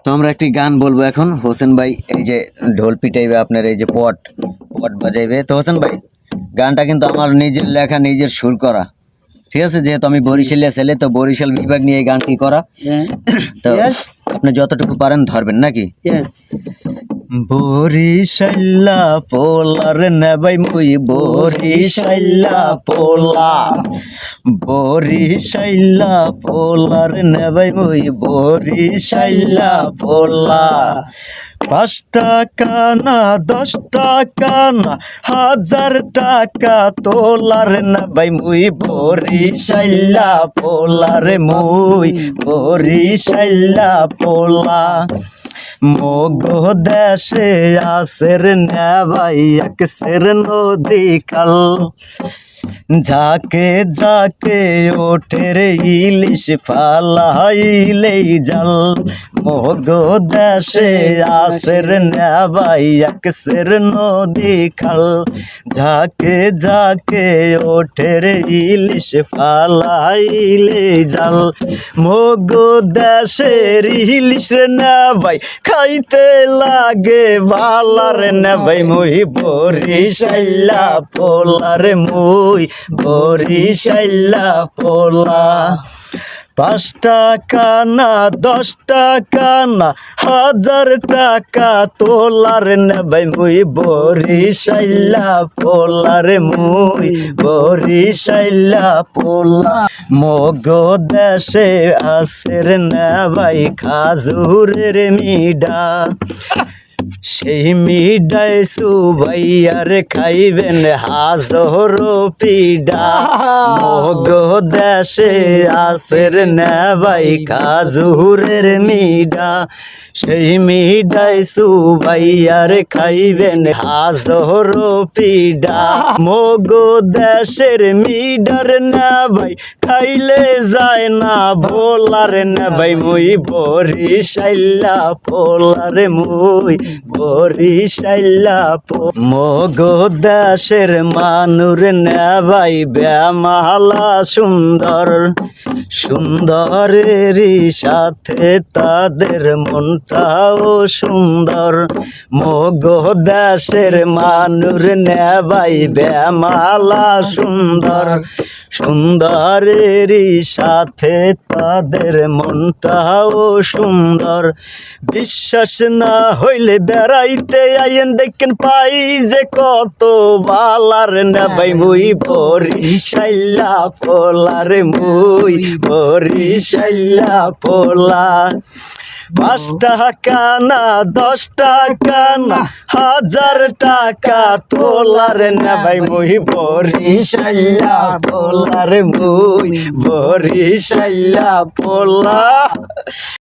তো আমরা একটি গান বলবো এখন। হোসেন ভাই এই যে ঢোল পিটাইবে, আপনার এই যে পট পট বাজাইবে। তো হোসেন ভাই, গানটা কিন্তু আমার নিজের লেখা, নিজের সুর করা, ঠিক আছে? যেহেতু আমি বরিশালিয়া ছেলে, তো বরিশাল বিভাগ নিয়ে এই গানটি করা। তো আপনি যতটুকু পারেন ধরবেন নাকি? বরিশাল্লা পোলার নেবাই মুই, বরিশাল্লা পোলা, বরিশাল্লা পোলার নেবাই মুই, বরিশাল্লা পোলা। 5 টাকা না 10 টাকা না 1000 টাকা তোলার নেবাই মুই, বরিশাল্লা পোলার মুই, বরিশাল্লা পোলা। মোগো দেশে আসের নেবাই এক সের নদী খাল, ঝাঁকে ঝাঁকে ওঠে রে ইলিশ ফালাইলেই জাল। মোগো দেশে আসের নেবাই এক সের নদী খাল, ঝাঁকে ঝাঁকে ওঠে রে ইলিশ ফালাইলেই জাল। মোগো দেশের ইলিশ রে নেবাই খাইতে লাগে ভালার নেবাই মুই, বরিশাল্লা পোলার মুই, বরিশাল্লা পোলা। 5 টাকা না 10 টাকা না 1000 টাকা তোলার নেবাই মুই, বরিশাল্লা পোলার মুই, বরিশাল্লা পোলা। মোগো দেশে আসের নেবাই খাজুরের মিডা, সেই মিডাই সুবাইয়ার খাইবেন হাজর পিডা। মোগো দেশে আসের নেবাই খাজুরের মিডা, সেই মিডাই সুবাইয়ার খাইবেন হাজর পিডা। মোগো দেশের মিডার নেবাই খাইলে যায় না বোলার নেবাই মুই, বরিশাল্লা পোলার মুই, বরিশাল্লা পোলা। মোগো দেশের মানুর নেবাই ব্যামালা সুন্দর, সুন্দরেরই সাথে তাদের মনটাও সুন্দর। মোগো দেশের মানুর নেবাই ব্যামালা সুন্দর, সুন্দরেরই সাথে তাদের মনটাও সুন্দর। বিশ্বাস না হইলে বেড়াইতে আইন দেখেন পাই যে কত বালার নেবাই মুই, বরিশাল্লা পোলার মুই, বরিশাল্লা পোলা। 5 টাকা না 10 টাকা না 1000 টাকা তোলার নেবাই মুই, বরিশাল্লা পোলার মুই, বরিশাল্লা পোলা।